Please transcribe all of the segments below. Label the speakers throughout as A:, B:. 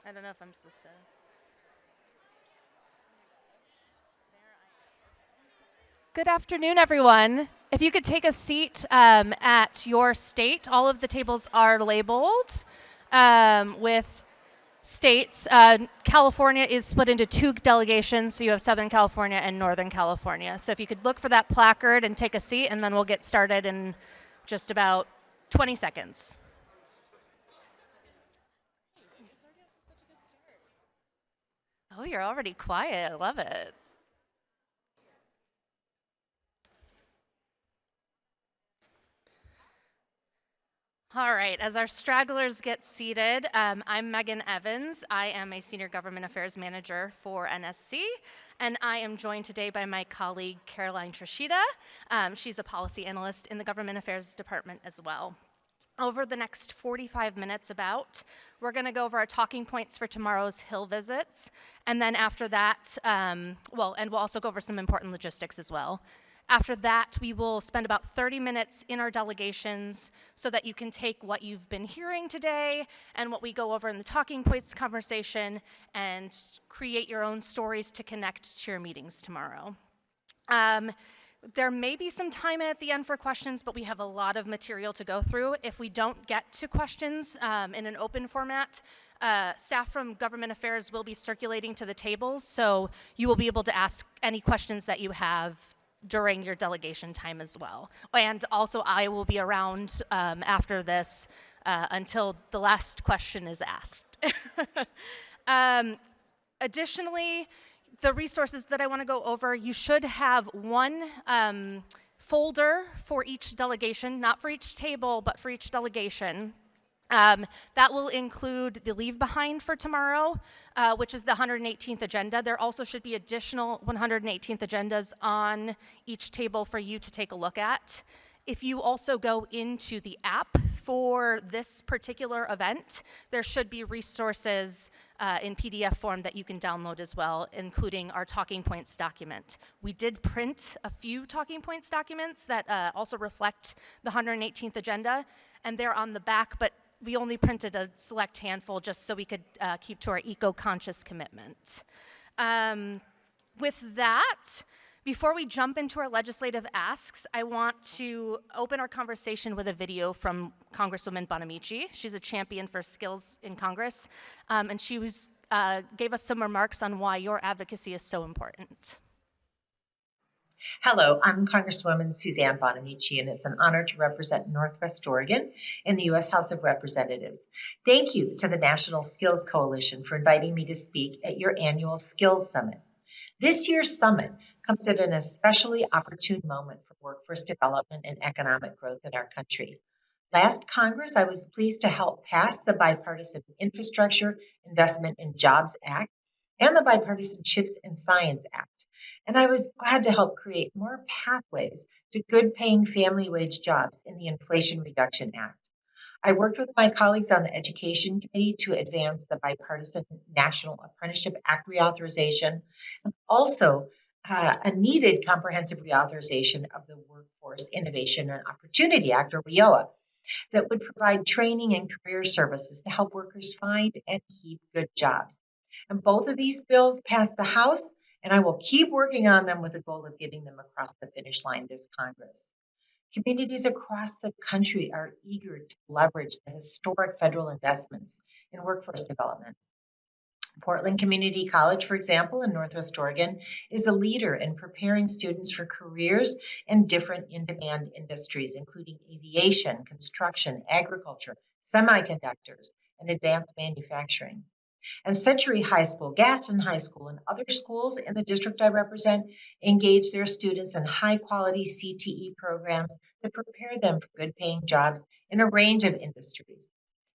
A: I don't know if I'm supposed to. Good afternoon, everyone. If you could take a seat at your state, all of the tables are labeled with states. California is split into two delegations, so you have Southern California and Northern California. So if you could look for that placard and take a seat, and then we'll get started in just about 20 seconds. Oh, you're already quiet. I love it. All right, as our stragglers get seated, I'm Megan Evans. I am a Senior Government Affairs Manager for NSC, and I am joined today by my colleague Caroline Trishita. She's a policy analyst in the Government Affairs Department as well. Over the next 45 minutes we're going to go over our talking points for tomorrow's Hill visits, and then after that, and we'll also go over some important logistics as well. After that, we will spend about 30 minutes in our delegations so that you can take what you've been hearing today and what we go over in the talking points conversation and create your own stories to connect to your meetings tomorrow. There may be some time at the end for questions, but we have a lot of material to go through. If we don't get to questions in an open format, staff from Government Affairs will be circulating to the tables, so you will be able to ask any questions that you have during your delegation time as well. And also, I will be around after this until the last question is asked. Additionally, the resources that I want to go over, you should have one folder for each delegation, not for each table, but for each delegation. That will include the leave behind for tomorrow, which is the 118th agenda. There also should be additional 118th agendas on each table for you to take a look at. If you also go into the app for this particular event, there should be resources in PDF form that you can download as well, including our talking points document. We did print a few talking points documents that also reflect the 118th agenda, and they're on the back, but we only printed a select handful just so we could keep to our eco-conscious commitment. With that, before we jump into our legislative asks, I want to open our conversation with a video from Congresswoman Bonamici. She's a champion for skills in Congress, and she gave us some remarks on why your advocacy is so important.
B: Hello, I'm Congresswoman Suzanne Bonamici, and it's an honor to represent Northwest Oregon in the U.S. House of Representatives. Thank you to the National Skills Coalition for inviting me to speak at your annual Skills Summit. This year's summit comes at an especially opportune moment for workforce development and economic growth in our country. Last Congress, I was pleased to help pass the Bipartisan Infrastructure Investment in Jobs Act and the Bipartisan CHIPS and Science Act. And I was glad to help create more pathways to good paying family wage jobs in the Inflation Reduction Act. I worked with my colleagues on the Education Committee to advance the Bipartisan National Apprenticeship Act reauthorization, and also a needed comprehensive reauthorization of the Workforce Innovation and Opportunity Act, or WIOA, that would provide training and career services to help workers find and keep good jobs. And both of these bills passed the House, and I will keep working on them with the goal of getting them across the finish line this Congress. Communities across the country are eager to leverage the historic federal investments in workforce development. Portland Community College, for example, in Northwest Oregon, is a leader in preparing students for careers in different in-demand industries, including aviation, construction, agriculture, semiconductors, and advanced manufacturing. And Century High School, Gaston High School, and other schools in the district I represent engage their students in high-quality CTE programs that prepare them for good-paying jobs in a range of industries.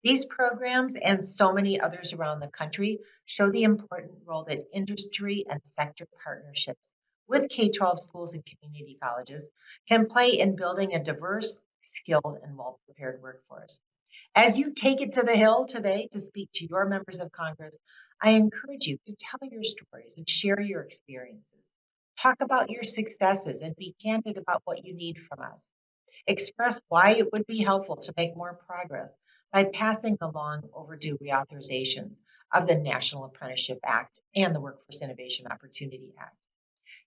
B: These programs and so many others around the country show the important role that industry and sector partnerships with K-12 schools and community colleges can play in building a diverse, skilled, and well-prepared workforce. As you take it to the Hill today to speak to your members of Congress, I encourage you to tell your stories and share your experiences. Talk about your successes and be candid about what you need from us. Express why it would be helpful to make more progress by passing the long overdue reauthorizations of the National Apprenticeship Act and the Workforce Innovation Opportunity Act.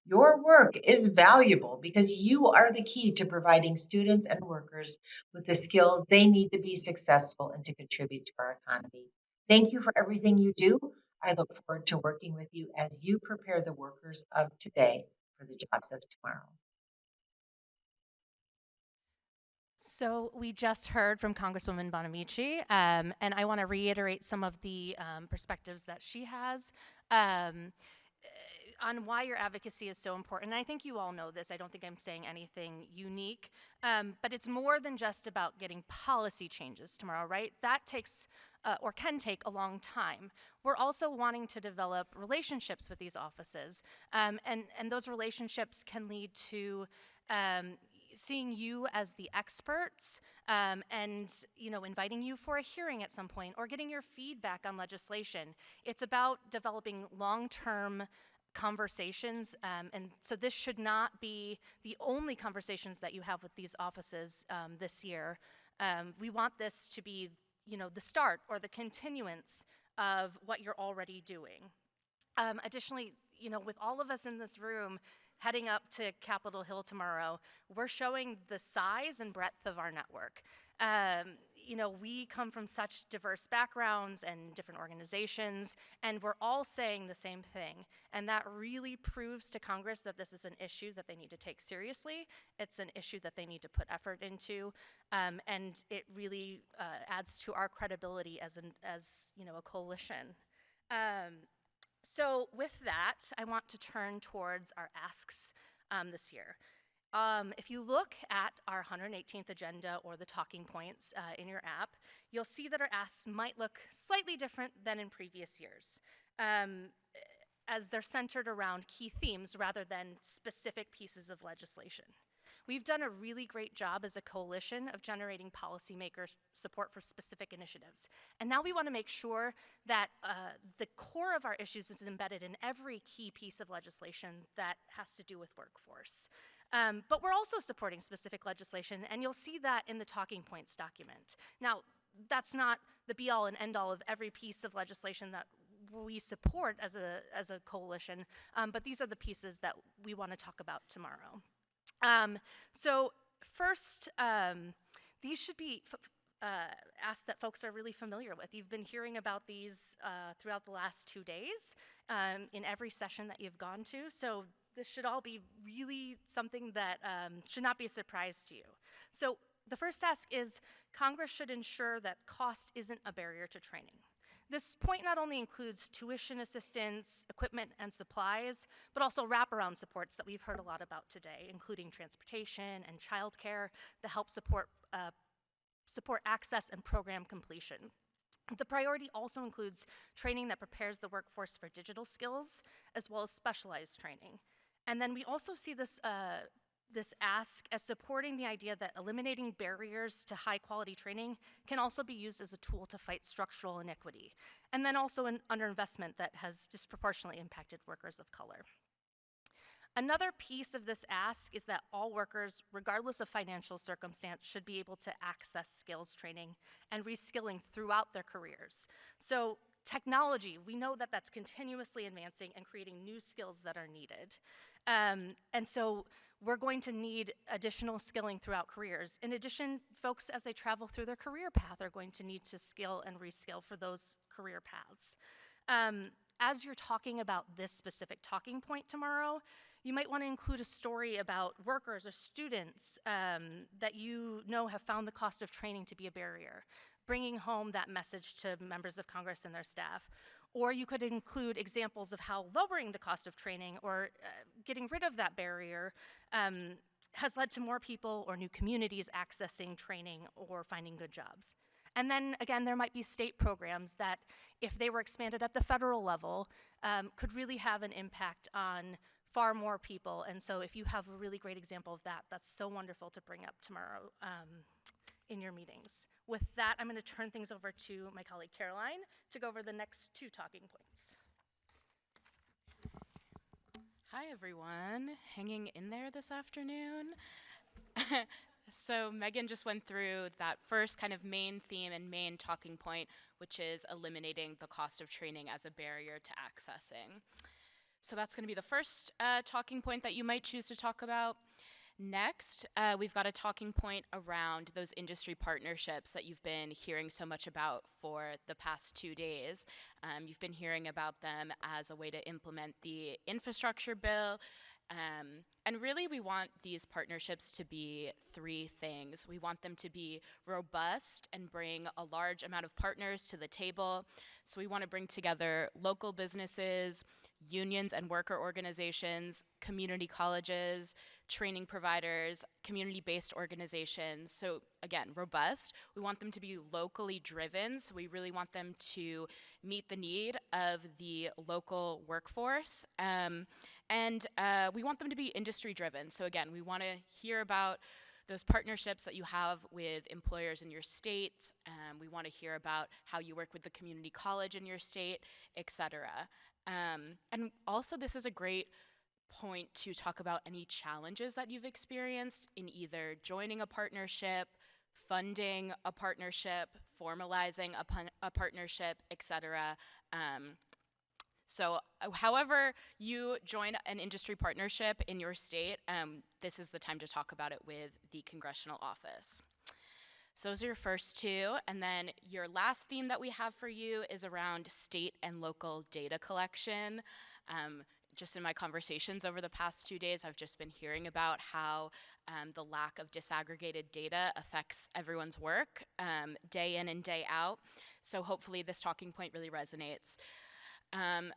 B: Your work is valuable because you are the key to providing students and workers with the skills they need to be successful and to contribute to our economy. Thank you for everything you do. I look forward to working with you as you prepare the workers of today for the jobs of tomorrow.
A: So we just heard from Congresswoman Bonamici, and I want to reiterate some of the perspectives that she has on why your advocacy is so important. And I think you all know this. I don't think I'm saying anything unique, but it's more than just about getting policy changes tomorrow, right? That takes or can take a long time. We're also wanting to develop relationships with these offices, and those relationships can lead to seeing you as the experts and inviting you for a hearing at some point or getting your feedback on legislation. It's about developing long-term conversations, and so this should not be the only conversations that you have with these offices this year. We want this to be the start or the continuance of what you're already doing. Additionally, with all of us in this room heading up to Capitol Hill tomorrow, we're showing the size and breadth of our network. We come from such diverse backgrounds and different organizations, and we're all saying the same thing. And that really proves to Congress that this is an issue that they need to take seriously. It's an issue that they need to put effort into, and it really adds to our credibility as a coalition. So with that, I want to turn towards our asks this year. If you look at our 118th agenda or the talking points in your app, you'll see that our asks might look slightly different than in previous years, as they're centered around key themes rather than specific pieces of legislation. We've done a really great job as a coalition of generating policymakers' support for specific initiatives. And now we want to make sure that the core of our issues is embedded in every key piece of legislation that has to do with workforce. But we're also supporting specific legislation, and you'll see that in the talking points document. Now, that's not the be-all and end-all of every piece of legislation that we support as a coalition, but these are the pieces that we want to talk about tomorrow. So first, these should be asks that folks are really familiar with. You've been hearing about these throughout the last 2 days in every session that you've gone to, so this should all be really something that should not be a surprise to you. So the first ask is Congress should ensure that cost isn't a barrier to training. This point not only includes tuition assistance, equipment and supplies, but also wraparound supports that we've heard a lot about today, including transportation and childcare that help support access and program completion. The priority also includes training that prepares the workforce for digital skills, as well as specialized training. And then we also see this ask as supporting the idea that eliminating barriers to high quality training can also be used as a tool to fight structural inequity, and then also an underinvestment that has disproportionately impacted workers of color. Another piece of this ask is that all workers, regardless of financial circumstance, should be able to access skills training and reskilling throughout their careers. So technology, we know that that's continuously advancing and creating new skills that are needed. And so we're going to need additional skilling throughout careers. In addition, folks, as they travel through their career path, are going to need to skill and reskill for those career paths. As you're talking about this specific talking point tomorrow, you might want to include a story about workers or students that you know have found the cost of training to be a barrier, bringing home that message to members of Congress and their staff. Or you could include examples of how lowering the cost of training or getting rid of that barrier has led to more people or new communities accessing training or finding good jobs. And then again, there might be state programs that, if they were expanded at the federal level, could really have an impact on far more people. And so if you have a really great example of that, that's so wonderful to bring up tomorrow in your meetings. With that, I'm going to turn things over to my colleague Caroline to go over the next 2 talking points.
C: Hi everyone, hanging in there this afternoon. So Megan just went through that first kind of main theme and main talking point, which is eliminating the cost of training as a barrier to accessing. So that's going to be the first talking point that you might choose to talk about. Next, we've got a talking point around those industry partnerships that you've been hearing so much about for the past 2 days. You've been hearing about them as a way to implement the infrastructure bill. And really, we want these partnerships to be 3 things. We want them to be robust and bring a large amount of partners to the table. So we want to bring together local businesses, unions and worker organizations, community colleges, training providers, community-based organizations. So again, robust. We want them to be locally driven. So we really want them to meet the need of the local workforce. And we want them to be industry driven. So again, we want to hear about those partnerships that you have with employers in your state. We want to hear about how you work with the community college in your state, et cetera. And also, this is a great point to talk about any challenges that you've experienced in either joining a partnership, funding a partnership, formalizing a partnership, et cetera. So however you join an industry partnership in your state, this is the time to talk about it with the congressional office. So those are your first 2, and then your last theme that we have for you is around state and local data collection. Just in my conversations over the past 2 days, I've just been hearing about how the lack of disaggregated data affects everyone's work day in and day out. So hopefully this talking point really resonates.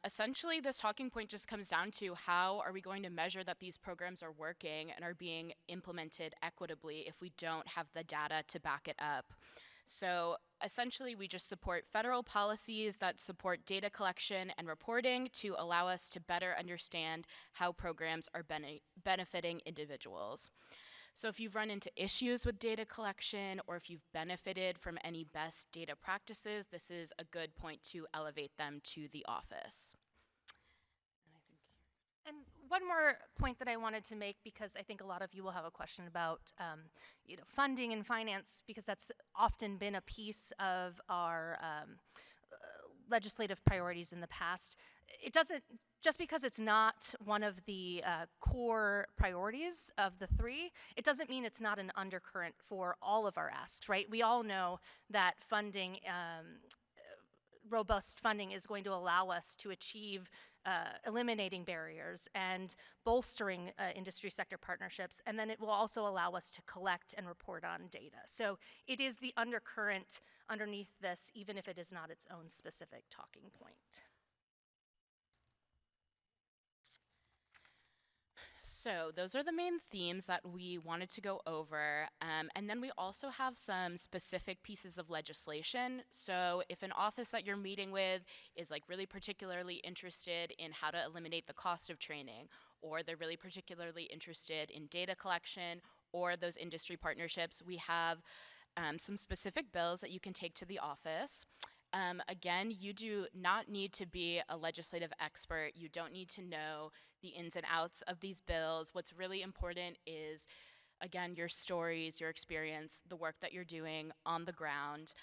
C: Essentially, this talking point just comes down to how are we going to measure that these programs are working and are being implemented equitably if we don't have the data to back it up. So essentially, we just support federal policies that support data collection and reporting to allow us to better understand how programs are benefiting individuals. So if you've run into issues with data collection or if you've benefited from any best data practices, this is a good point to elevate them to the office.
A: And one more point that I wanted to make, because I think a lot of you will have a question about funding and finance, because that's often been a piece of our legislative priorities in the past. It doesn't, just because it's not one of the core priorities of the 3, it doesn't mean it's not an undercurrent for all of our asks, right? We all know that funding, robust funding is going to allow us to achieve eliminating barriers and bolstering industry sector partnerships, and then it will also allow us to collect and report on data. So it is the undercurrent underneath this, even if it is not its own specific talking point.
C: So those are the main themes that we wanted to go over. And then we also have some specific pieces of legislation. So if an office that you're meeting with is really particularly interested in how to eliminate the cost of training, or they're really particularly interested in data collection or those industry partnerships, we have some specific bills that you can take to the office. Again, you do not need to be a legislative expert. You don't need to know the ins and outs of these bills. What's really important is, again, your stories, your experience, the work that you're doing on the ground.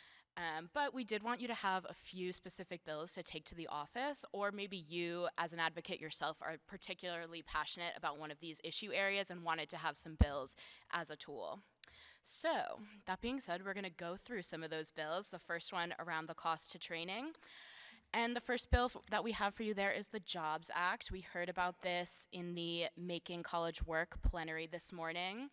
C: But we did want you to have a few specific bills to take to the office, or maybe you, as an advocate yourself, are particularly passionate about one of these issue areas and wanted to have some bills as a tool. So, that being said, we're going to go through some of those bills. The first one around the cost to training. And the first bill that we have for you there is the JOBS Act. We heard about this in the Making College Work plenary this morning.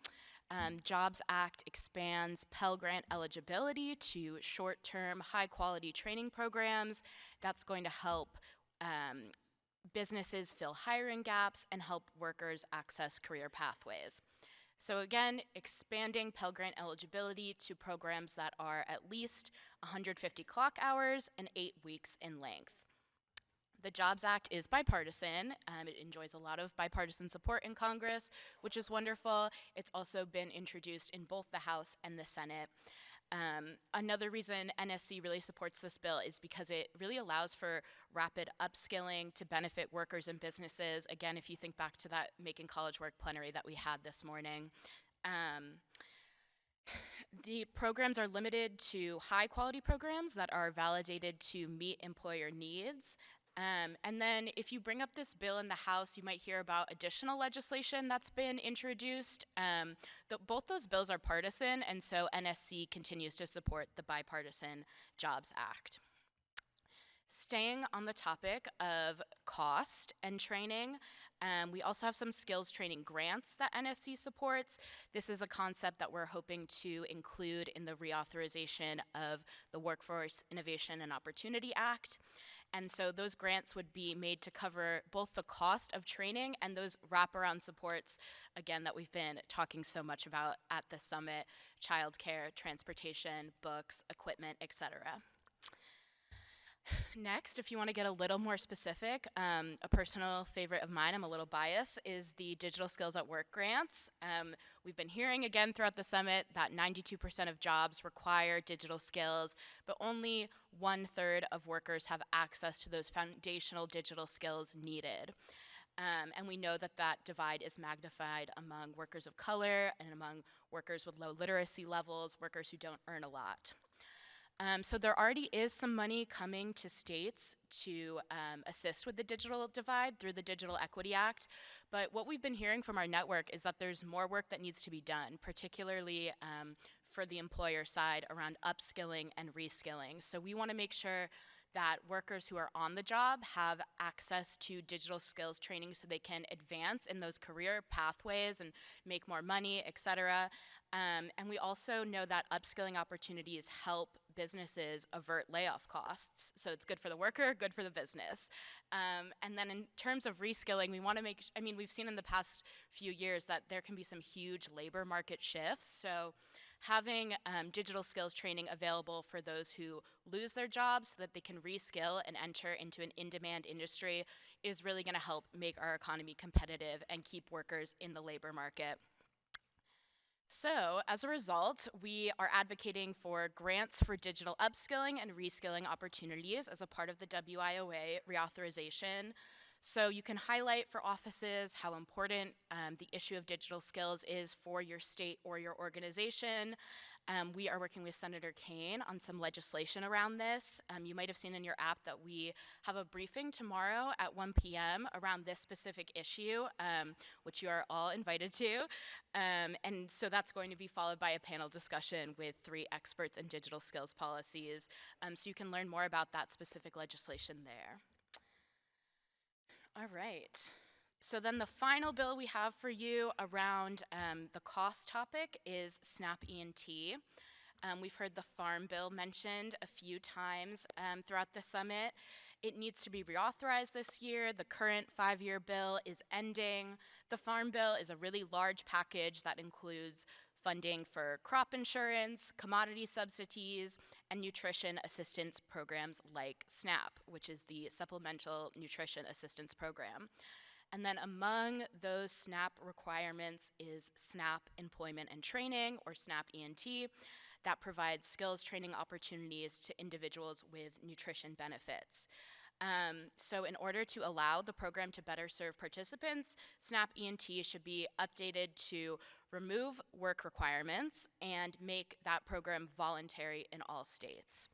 C: JOBS Act expands Pell Grant eligibility to short-term, high-quality training programs. That's going to help businesses fill hiring gaps and help workers access career pathways. So again, expanding Pell Grant eligibility to programs that are at least 150 clock hours and 8 weeks in length. The JOBS Act is bipartisan. It enjoys a lot of bipartisan support in Congress, which is wonderful. It's also been introduced in both the House and the Senate. Another reason NSC really supports this bill is because it really allows for rapid upskilling to benefit workers and businesses. Again, if you think back to that Making College Work plenary that we had this morning. The programs are limited to high quality programs that are validated to meet employer needs. And then if you bring up this bill in the House, you might hear about additional legislation that's been introduced. Both those bills are partisan, and so NSC continues to support the Bipartisan Jobs Act. Staying on the topic of cost and training, we also have some skills training grants that NSC supports. This is a concept that we're hoping to include in the reauthorization of the Workforce Innovation and Opportunity Act. And so those grants would be made to cover both the cost of training and those wraparound supports, again, that we've been talking so much about at the summit: childcare, transportation, books, equipment, etc. Next, if you want to get a little more specific, a personal favorite of mine, I'm a little biased, is the Digital Skills at Work grants. We've been hearing again throughout the summit that 92% of jobs require digital skills, but only 1/3 of workers have access to those foundational digital skills needed. And we know that that divide is magnified among workers of color and among workers with low literacy levels, workers who don't earn a lot. So there already is some money coming to states to assist with the digital divide through the Digital Equity Act. But what we've been hearing from our network is that there's more work that needs to be done, particularly for the employer side around upskilling and reskilling. So we want to make sure that workers who are on the job have access to digital skills training so they can advance in those career pathways and make more money, et cetera. And we also know that upskilling opportunities help businesses avert layoff costs. So it's good for the worker, good for the business. And then in terms of reskilling, we want to we've seen in the past few years that there can be some huge labor market shifts. So having digital skills training available for those who lose their jobs so that they can reskill and enter into an in-demand industry is really going to help make our economy competitive and keep workers in the labor market. So, as a result, we are advocating for grants for digital upskilling and reskilling opportunities as a part of the WIOA reauthorization. So you can highlight for offices how important the issue of digital skills is for your state or your organization. We are working with Senator Kaine on some legislation around this. You might have seen in your app that we have a briefing tomorrow at 1 p.m. around this specific issue, which you are all invited to. And so that's going to be followed by a panel discussion with 3 experts in digital skills policies. So you can learn more about that specific legislation there. All right. So then the final bill we have for you around the cost topic is SNAP E&T. We've heard the Farm Bill mentioned a few times throughout the summit. It needs to be reauthorized this year. The current 5-year bill is ending. The Farm Bill is a really large package that includes funding for crop insurance, commodity subsidies, and nutrition assistance programs like SNAP, which is the Supplemental Nutrition Assistance Program. And then among those SNAP requirements is SNAP Employment and Training, or SNAP E&T, that provides skills training opportunities to individuals with nutrition benefits. So in order to allow the program to better serve participants, SNAP E&T should be updated to remove work requirements and make that program voluntary in all states.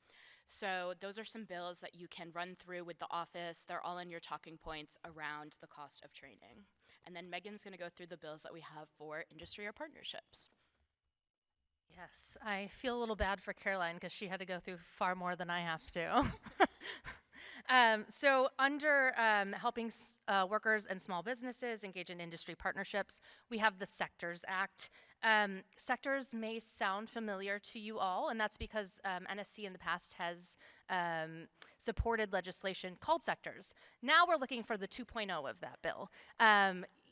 C: So those are some bills that you can run through with the office. They're all in your talking points around the cost of training. And then Megan's going to go through the bills that we have for industry or partnerships.
A: Yes, I feel a little bad for Caroline because she had to go through far more than I have to. So under helping workers and small businesses engage in industry partnerships, we have the Sectors Act. Sectors may sound familiar to you all, and that's because NSC in the past has supported legislation called Sectors. Now we're looking for the 2.0 of that bill.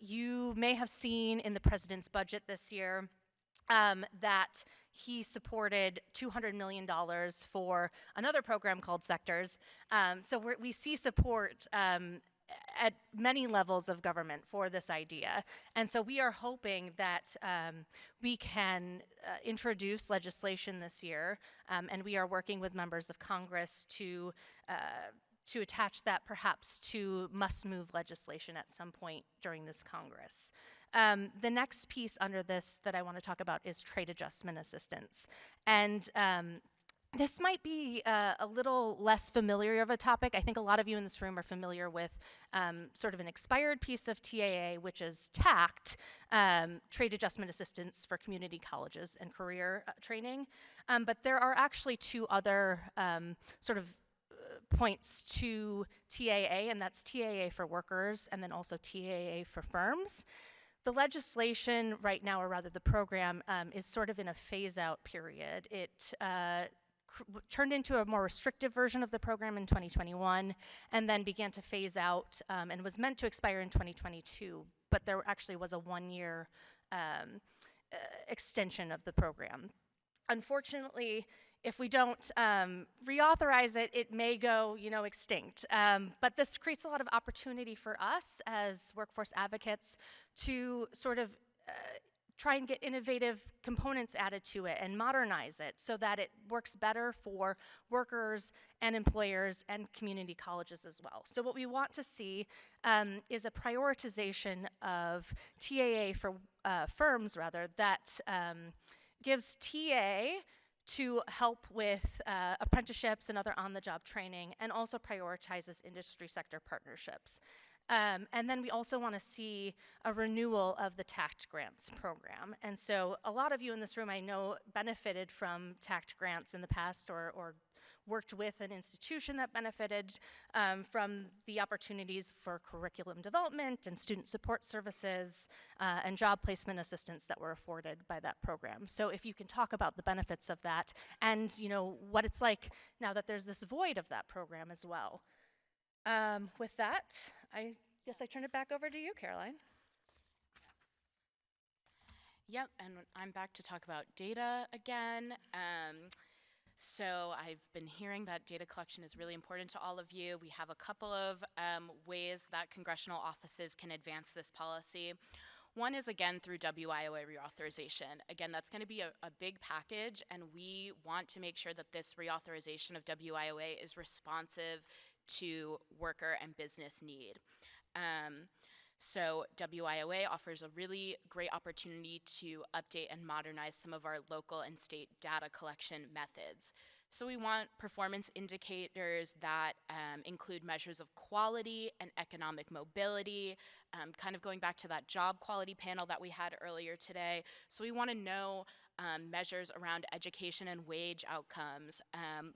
A: You may have seen in the president's budget this year that he supported $200 million for another program called Sectors. So we see support at many levels of government for this idea. And so we are hoping that we can introduce legislation this year, and we are working with members of Congress to attach that perhaps to must-move legislation at some point during this Congress. The next piece under this that I want to talk about is trade adjustment assistance. And this might be a little less familiar of a topic. I think a lot of you in this room are familiar with sort of an expired piece of TAA, which is TACT, Trade Adjustment Assistance for Community Colleges and Career Training. But there are actually two other sort of points to TAA, and that's TAA for workers and then also TAA for firms. The legislation right now, or rather the program, is sort of in a phase-out period. It turned into a more restrictive version of the program in 2021 and then began to phase out and was meant to expire in 2022, but there actually was a one-year extension of the program. Unfortunately, if we don't reauthorize it, it may go, extinct. But this creates a lot of opportunity for us as workforce advocates to sort of try and get innovative components added to it and modernize it so that it works better for workers and employers and community colleges as well. So what we want to see is a prioritization of TAA for firms, rather, that gives TA to help with apprenticeships and other on-the-job training, and also prioritizes industry sector partnerships. And then we also want to see a renewal of the TACT grants program. And so a lot of you in this room, I know, benefited from TACT grants in the past or worked with an institution that benefited from the opportunities for curriculum development and student support services and job placement assistance that were afforded by that program. So if you can talk about the benefits of that and what it's like now that there's this void of that program as well. With that, I guess I turn it back over to you, Caroline.
C: Yep, and I'm back to talk about data again. So I've been hearing that data collection is really important to all of you. We have a couple of ways that congressional offices can advance this policy. One is, again, through WIOA reauthorization. Again, that's going to be a big package, and we want to make sure that this reauthorization of WIOA is responsive to worker and business need. So WIOA offers a really great opportunity to update and modernize some of our local and state data collection methods. So we want performance indicators that include measures of quality and economic mobility, kind of going back to that job quality panel that we had earlier today. So we want to know measures around education and wage outcomes.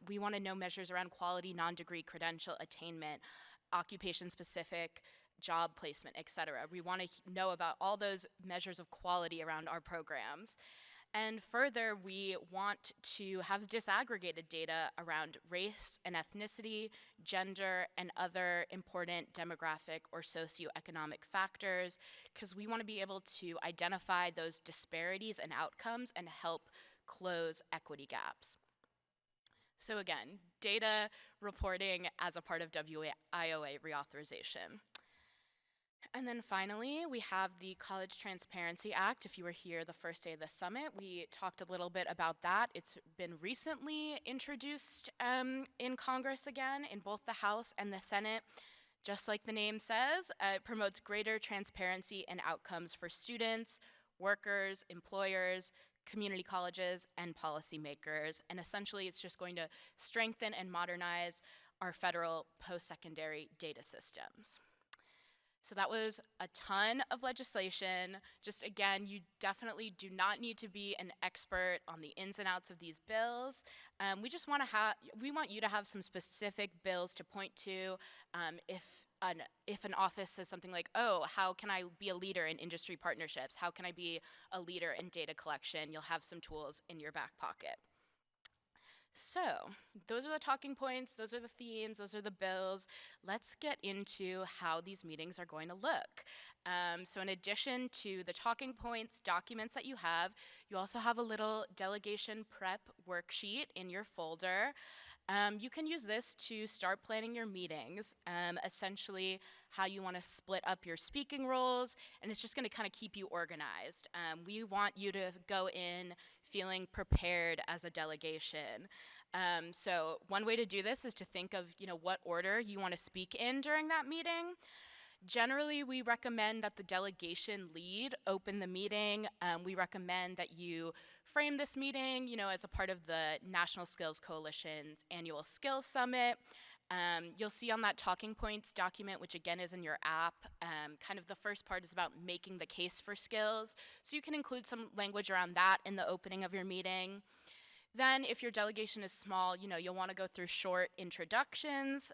C: We want to know measures around quality non-degree credential attainment, occupation-specific job placement, et cetera. We want to know about all those measures of quality around our programs. And further, we want to have disaggregated data around race and ethnicity, gender, and other important demographic or socioeconomic factors, because we want to be able to identify those disparities and outcomes and help close equity gaps. So again, data reporting as a part of WIOA reauthorization. And then finally, we have the College Transparency Act. If you were here the first day of the summit, we talked a little bit about that. It's been recently introduced in Congress again, in both the House and the Senate. Just like the name says, it promotes greater transparency and outcomes for students, workers, employers, community colleges, and policymakers. And essentially, it's just going to strengthen and modernize our federal post-secondary data systems. So that was a ton of legislation. Just again, you definitely do not need to be an expert on the ins and outs of these bills. We want you to have some specific bills to point to if an office says something like, oh, how can I be a leader in industry partnerships? How can I be a leader in data collection? You'll have some tools in your back pocket. So those are the talking points, those are the themes, those are the bills. Let's get into how these meetings are going to look. So in addition to the talking points documents that you also have a little delegation prep worksheet in your folder. You can use this to start planning your meetings, essentially how you want to split up your speaking roles, and it's just going to kind of keep you organized. We want you to go in feeling prepared as a delegation. So one way to do this is to think of what order you want to speak in during that meeting. Generally, we recommend that the delegation lead open the meeting. We recommend that you frame this meeting, as a part of the National Skills Coalition's annual Skills Summit. You'll see on that talking points document, which again is in your app, kind of the first part is about making the case for skills. So you can include some language around that in the opening of your meeting. Then if your delegation is small, you'll want to go through short introductions.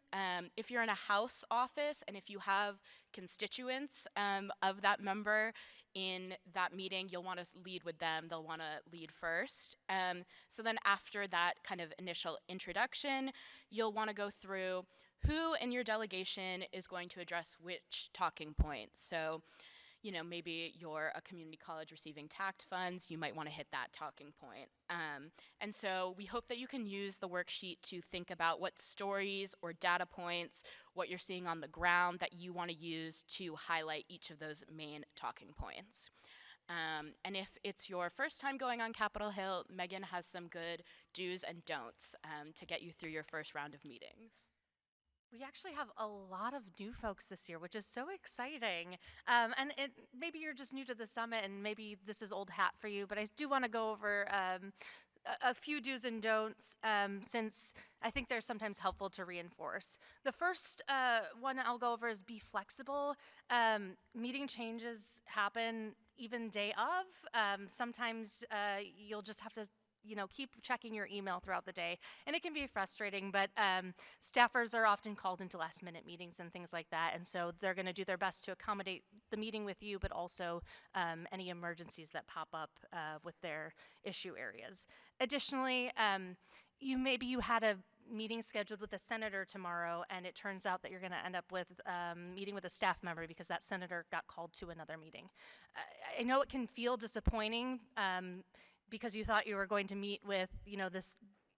C: If you're in a House office and if you have constituents of that member in that meeting, you'll want to lead with them. They'll want to lead first. So then after that kind of initial introduction, you'll want to go through who in your delegation is going to address which talking points. So maybe you're a community college receiving TACT funds, you might want to hit that talking point. And so we hope that you can use the worksheet to think about what stories or data points, what you're seeing on the ground that you want to use to highlight each of those main talking points. And if it's your first time going on Capitol Hill, Megan has some good do's and don'ts to get you through your first round of meetings.
A: We actually have a lot of new folks this year, which is so exciting. Maybe you're just new to the summit and maybe this is old hat for you, but I do want to go over a few do's and don'ts since I think they're sometimes helpful to reinforce. The first one I'll go over is be flexible. Meeting changes happen even day of. Sometimes you'll just have to keep checking your email throughout the day. And it can be frustrating, but staffers are often called into last minute meetings and things like that. And so they're gonna do their best to accommodate the meeting with you, but also any emergencies that pop up with their issue areas. Additionally, maybe you had a meeting scheduled with a senator tomorrow, and it turns out that you're gonna end up with meeting with a staff member because that senator got called to another meeting. I know it can feel disappointing, because you thought you were going to meet with,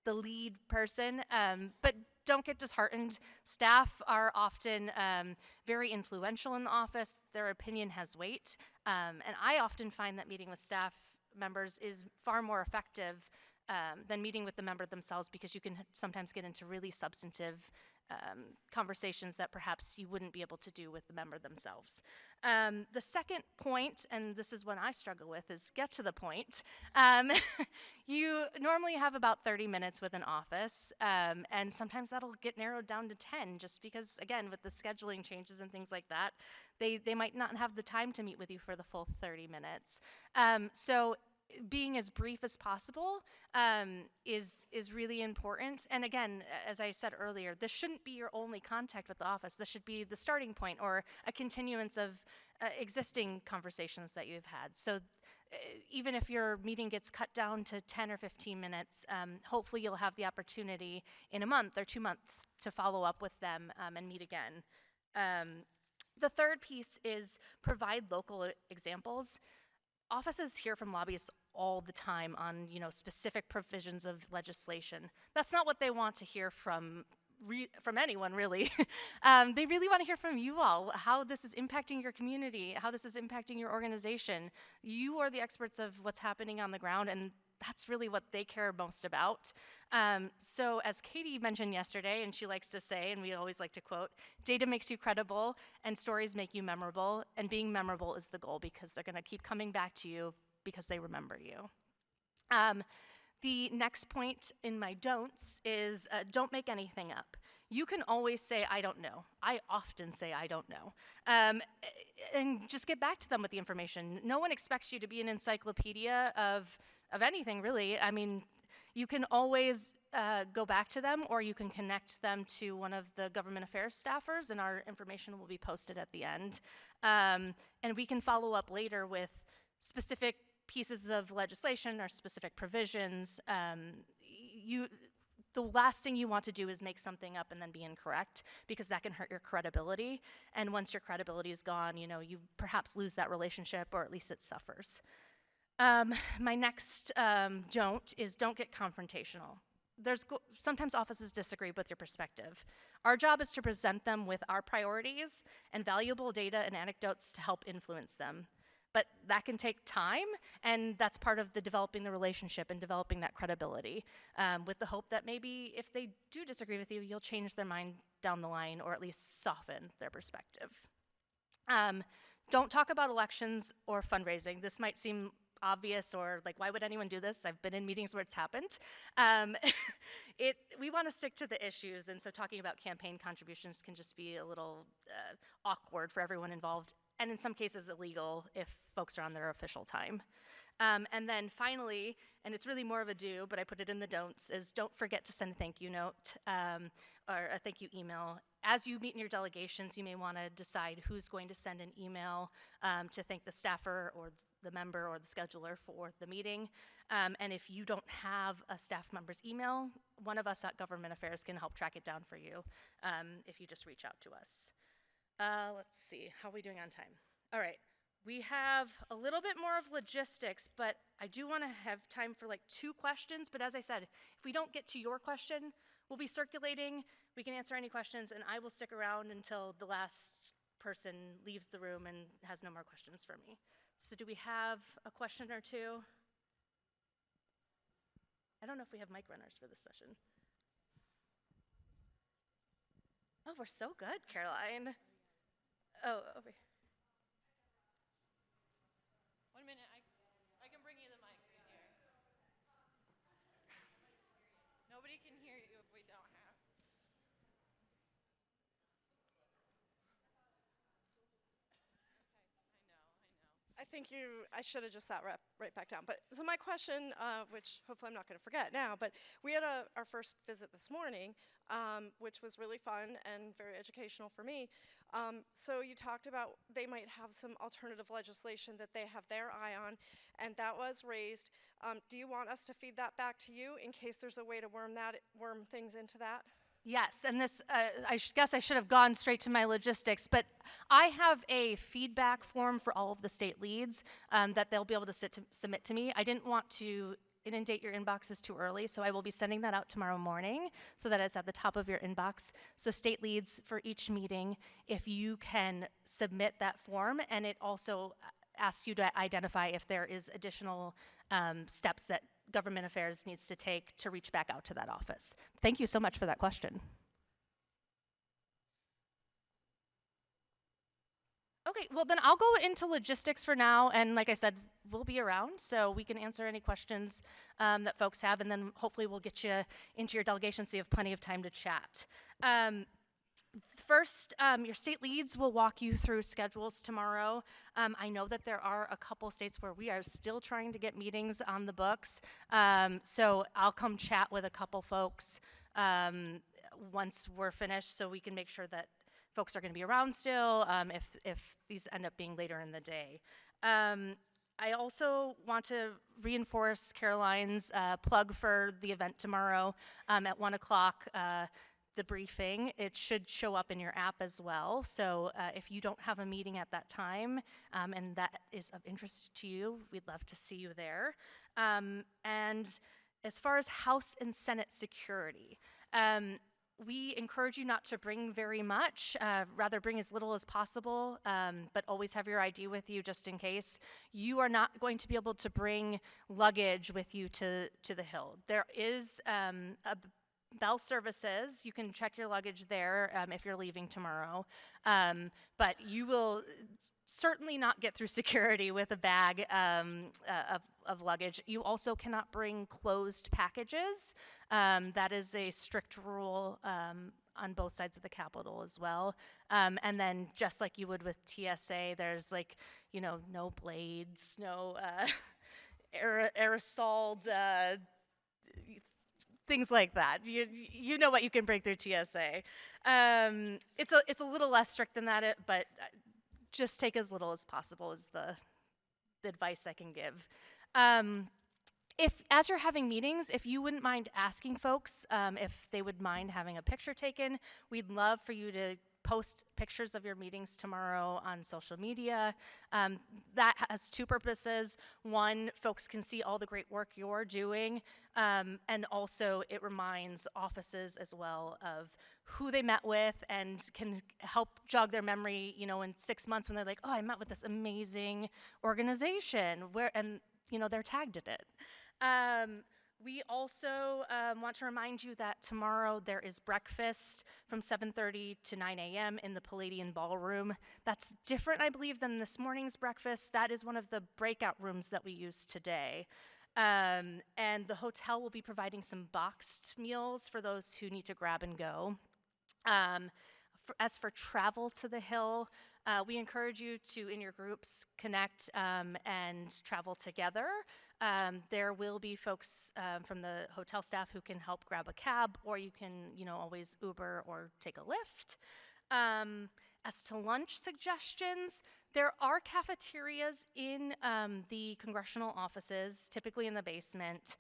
A: the lead person, but don't get disheartened. Staff are often very influential in the office. Their opinion has weight, and I often find that meeting with staff members is far more effective than meeting with the member themselves because you can sometimes get into really substantive conversations that perhaps you wouldn't be able to do with the member themselves. The second point, and this is one I struggle with, is get to the point. You normally have about 30 minutes with an office, and sometimes that'll get narrowed down to 10 just because, again, with the scheduling changes and things like that, they might not have the time to meet with you for the full 30 minutes. So being as brief as possible is really important. And again, as I said earlier, this shouldn't be your only contact with the office. This should be the starting point or a continuance of existing conversations that you've had. So even if your meeting gets cut down to 10 or 15 minutes, hopefully you'll have the opportunity in a month or 2 months to follow up with them and meet again. The third piece is provide local examples. Offices hear from lobbyists all the time on, specific provisions of legislation. That's not what they want to hear from anyone, really. They really want to hear from you all, how this is impacting your community, how this is impacting your organization. You are the experts of what's happening on the ground, and that's really what they care most about. So as Katie mentioned yesterday, and she likes to say, and we always like to quote, data makes you credible and stories make you memorable, and being memorable is the goal because they're gonna keep coming back to you because they remember you. The next point in my don'ts is don't make anything up. You can always say, I don't know. I often say, I don't know. And just get back to them with the information. No one expects you to be an encyclopedia of anything, really. I mean, you can always go back to them, or you can connect them to one of the government affairs staffers, and our information will be posted at the end. And we can follow up later with specific pieces of legislation or specific provisions. The last thing you want to do is make something up and then be incorrect, because that can hurt your credibility. And once your credibility is gone, you perhaps lose that relationship, or at least it suffers. My next don't get confrontational. Sometimes offices disagree with your perspective. Our job is to present them with our priorities and valuable data and anecdotes to help influence them. But that can take time, and that's part of developing the relationship and developing that credibility, with the hope that maybe if they do disagree with you, you'll change their mind down the line, or at least soften their perspective. Don't talk about elections or fundraising. This might seem obvious or like, why would anyone do this? I've been in meetings where it's happened. We want to stick to the issues, and so talking about campaign contributions can just be a little awkward for everyone involved, and in some cases illegal if folks are on their official time. And then finally, and it's really more of a do, but I put it in the don'ts, is don't forget to send a thank you note or a thank you email. As you meet in your delegations, you may want to decide who's going to send an email to thank the staffer or the member or the scheduler for the meeting. And if you don't have a staff member's email, one of us at Government Affairs can help track it down for you if you just reach out to us. Let's see, how are we doing on time? All right. We have a little bit more of logistics, but I do want to have time for like 2 questions. But as I said, if we don't get to your question, we'll be circulating. We can answer any questions, and I will stick around until the last person leaves the room and has no more questions for me. So do we have a question or 2? I don't know if we have mic runners for this session. Oh, we're so good, Caroline. Oh, over here.
D: 1 minute, I can bring you the mic right here. Nobody can hear you if we don't have. Okay, I think I should have just sat right back down. But so my question, which hopefully I'm not going to forget now, but we had our first visit this morning, which was really fun and very educational for me. So you talked about they might have some alternative legislation that they have their eye on, and that was raised. Do you want us to feed that back to you in case there's a way to worm things into that?
A: Yes, and this, guess I should have gone straight to my logistics, but I have a feedback form for all of the state leads that they'll be able to submit to me. I didn't want to inundate your inboxes too early, so I will be sending that out tomorrow morning so that it's at the top of your inbox. So state leads for each meeting, if you can submit that form, and it also asks you to identify if there is additional steps that Government Affairs needs to take to reach back out to that office. Thank you so much for that question. Okay, well then I'll go into logistics for now, and like I said, we'll be around, so we can answer any questions that folks have, and then hopefully we'll get you into your delegation so you have plenty of time to chat. First, your state leads will walk you through schedules tomorrow. I know that there are a couple states where we are still trying to get meetings on the books, so I'll come chat with a couple folks once we're finished so we can make sure that folks are going to be around still if these end up being later in the day. I also want to reinforce Caroline's plug for the event tomorrow at 1 o'clock. The briefing, it should show up in your app as well. So if you don't have a meeting at that time and that is of interest to you, we'd love to see you there. And as far as House and Senate security, we encourage you not to bring very much, rather bring as little as possible, but always have your ID with you just in case. You are not going to be able to bring luggage with you to the Hill. There is a Bell Services. You can check your luggage there if you're leaving tomorrow. But you will certainly not get through security with a bag of luggage. You also cannot bring closed packages. That is a strict rule on both sides of the Capitol as well. And then just like you would with TSA, there's no blades, no aerosol things like that. You know what you can bring through TSA. It's a little less strict than that, but just take as little as possible is the advice I can give. As you're having meetings, if you wouldn't mind asking folks if they would mind having a picture taken, we'd love for you to post pictures of your meetings tomorrow on social media. That has 2 purposes. One, folks can see all the great work you're doing, and also it reminds offices as well of who they met with and can help jog their memory, in 6 months when they're like, oh, I met with this amazing organization, and they're tagged in it. We also want to remind you that tomorrow there is breakfast from 7:30 to 9 a.m. in the Palladian Ballroom. That's different, I believe, than this morning's breakfast. That is one of the breakout rooms that we used today. And the hotel will be providing some boxed meals for those who need to grab and go. As for travel to the Hill, we encourage you to, in your groups, connect and travel together. There will be folks from the hotel staff who can help grab a cab, or you can, always Uber or take a Lyft. As to lunch suggestions, there are cafeterias in the congressional offices, typically in the basement.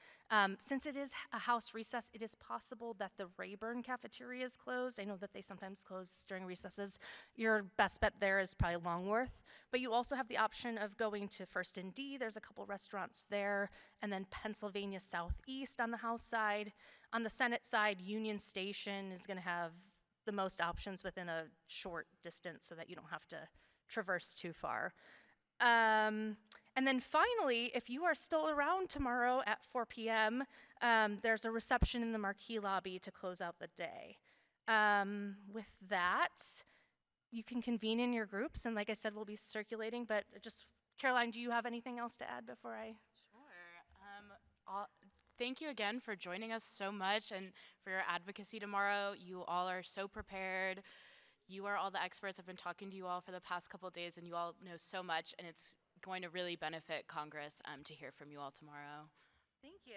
A: Since it is a house recess, it is possible that the Rayburn cafeteria is closed. I know that they sometimes close during recesses. Your best bet there is probably Longworth. But you also have the option of going to First and D. There's a couple restaurants there. And then Pennsylvania Southeast on the House side. On the Senate side, Union Station is going to have the most options within a short distance so that you don't have to traverse too far. And then finally, if you are still around tomorrow at 4 p.m., there's a reception in the Marquee lobby to close out the day. With that, you can convene in your groups, and like I said, we'll be circulating, but just, Caroline, do you have anything else to add before I?
C: Sure. Thank you again for joining us so much and for your advocacy tomorrow. You all are so prepared. You are all the experts. I've been talking to you all for the past couple of days, and you all know so much, and it's going to really benefit Congress to hear from you all tomorrow.
A: Thank you.